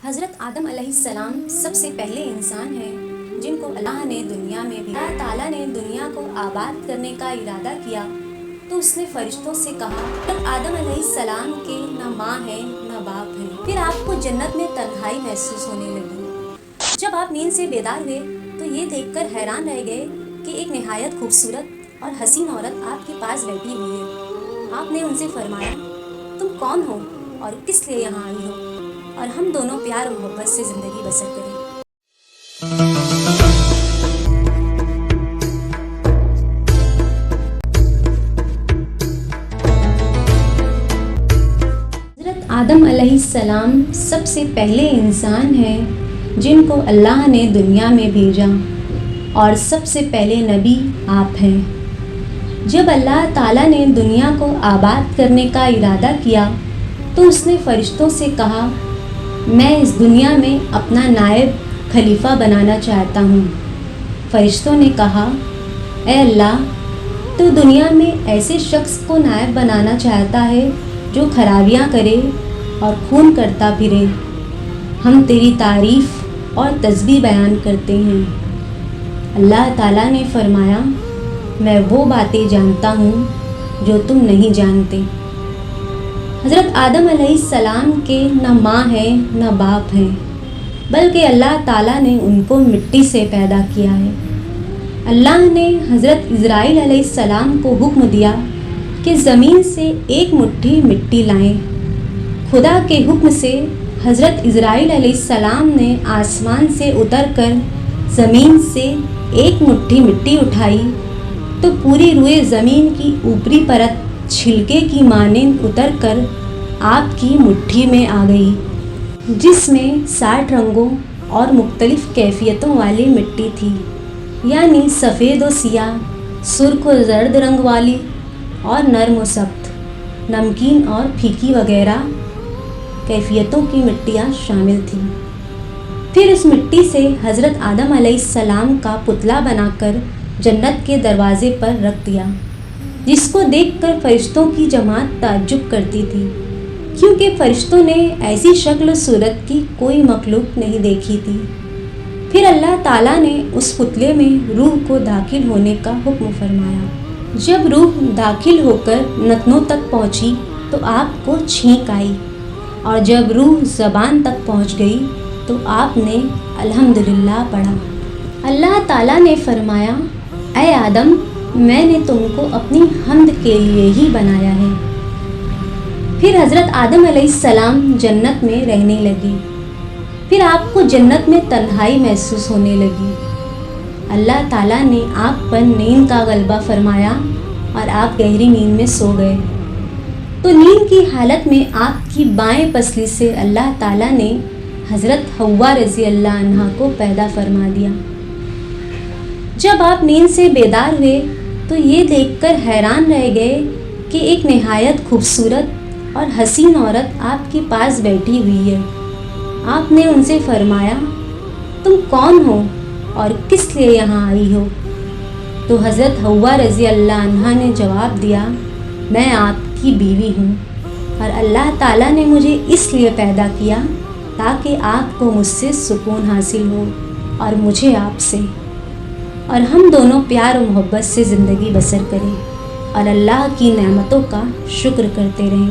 حضرت آدم علیہ السلام سب سے پہلے انسان ہیں جن کو اللہ نے دنیا میں بھی اللہ تعالیٰ نے دنیا کو آباد کرنے کا ارادہ کیا تو اس نے فرشتوں سے کہا حضرت آدم علیہ السلام کے نہ ماں ہے نہ باپ ہے۔ پھر آپ کو جنت میں تنہائی محسوس ہونے لگی۔ جب آپ نیند سے بیدار ہوئے تو یہ دیکھ کر حیران رہ گئے کہ ایک نہایت خوبصورت اور حسین عورت آپ کے پاس بیٹھی ہوئی ہے۔ آپ نے ان سے فرمایا، تم کون ہو اور کس لیے یہاں آئی ہو، اور ہم دونوں پیار و محبت سے زندگی بسر کریں۔ حضرت آدم علیہ السلام سب سے پہلے انسان ہیں جن کو اللہ نے دنیا میں بھیجا، اور سب سے پہلے نبی آپ ہیں۔ جب اللہ تعالیٰ نے دنیا کو آباد کرنے کا ارادہ کیا تو اس نے فرشتوں سے کہا، میں اس دنیا میں اپنا نائب خلیفہ بنانا چاہتا ہوں۔ فرشتوں نے کہا، اے اللہ، تو دنیا میں ایسے شخص کو نائب بنانا چاہتا ہے جو خرابیاں کرے اور خون کرتا پھرے۔ ہم تیری تعریف اور تسبیح بیان کرتے ہیں۔ اللہ تعالیٰ نے فرمایا، میں وہ باتیں جانتا ہوں جو تم نہیں جانتے۔ حضرت آدم علیہ السلام کے نہ ماں ہے نہ باپ ہے، بلکہ اللہ تعالیٰ نے ان کو مٹی سے پیدا کیا ہے۔ اللہ نے حضرت اسرائیل علیہ السلام کو حکم دیا کہ زمین سے ایک مٹھی مٹی لائیں۔ خدا کے حکم سے حضرت اسرائیل علیہ السلام نے آسمان سے اتر کر زمین سے ایک مٹھی مٹی اٹھائی تو پوری روئے زمین کی اوپری پرت چھلکے کی مانند اتر کر آپ کی مٹھی میں آ گئی، جس میں 60 رنگوں اور مختلف کیفیتوں والی مٹی تھی، یعنی سفید و سیاہ، سرخ و زرد رنگ والی، اور نرم و سخت، نمکین اور پھیکی وغیرہ کیفیتوں کی مٹیاں شامل تھیں۔ پھر اس مٹی سے حضرت آدم علیہ السلام کا پتلا بنا کر جنت کے دروازے پر رکھ دیا، جس کو دیکھ کر فرشتوں کی جماعت تعجب کرتی تھی، کیونکہ فرشتوں نے ایسی شکل و صورت کی کوئی مخلوق نہیں دیکھی تھی۔ پھر اللہ تعالیٰ نے اس پتلے میں روح کو داخل ہونے کا حکم فرمایا۔ جب روح داخل ہو کر نتنوں تک پہنچی تو آپ کو چھینک آئی، اور جب روح زبان تک پہنچ گئی تو آپ نے الحمدللہ پڑھا۔ اللہ تعالیٰ نے فرمایا، اے آدم، میں نے تم کو اپنی حمد کے لیے ہی بنایا ہے۔ پھر حضرت آدم علیہ السلام جنت میں رہنے لگے۔ پھر آپ کو جنت میں تنہائی محسوس ہونے لگی۔ اللہ تعالیٰ نے آپ پر نیند کا غلبہ فرمایا اور آپ گہری نیند میں سو گئے۔ تو نیند کی حالت میں آپ کی بائیں پسلی سے اللہ تعالیٰ نے حضرت حوا رضی اللہ عنہا کو پیدا فرما دیا۔ جب آپ نیند سے بیدار ہوئے تو یہ دیکھ کر حیران رہ گئے کہ ایک نہایت خوبصورت اور حسین عورت آپ کے پاس بیٹھی ہوئی ہے۔ آپ نے ان سے فرمایا، تم کون ہو اور کس لیے یہاں آئی ہو؟ تو حضرت حوا رضی اللہ عنہا نے جواب دیا، میں آپ کی بیوی ہوں، اور اللہ تعالیٰ نے مجھے اس لیے پیدا کیا تاکہ آپ کو مجھ سے سکون حاصل ہو اور مجھے آپ سے، اور ہم دونوں پیار و محبت سے زندگی بسر کریں اور اللہ کی نعمتوں کا شکر کرتے رہیں۔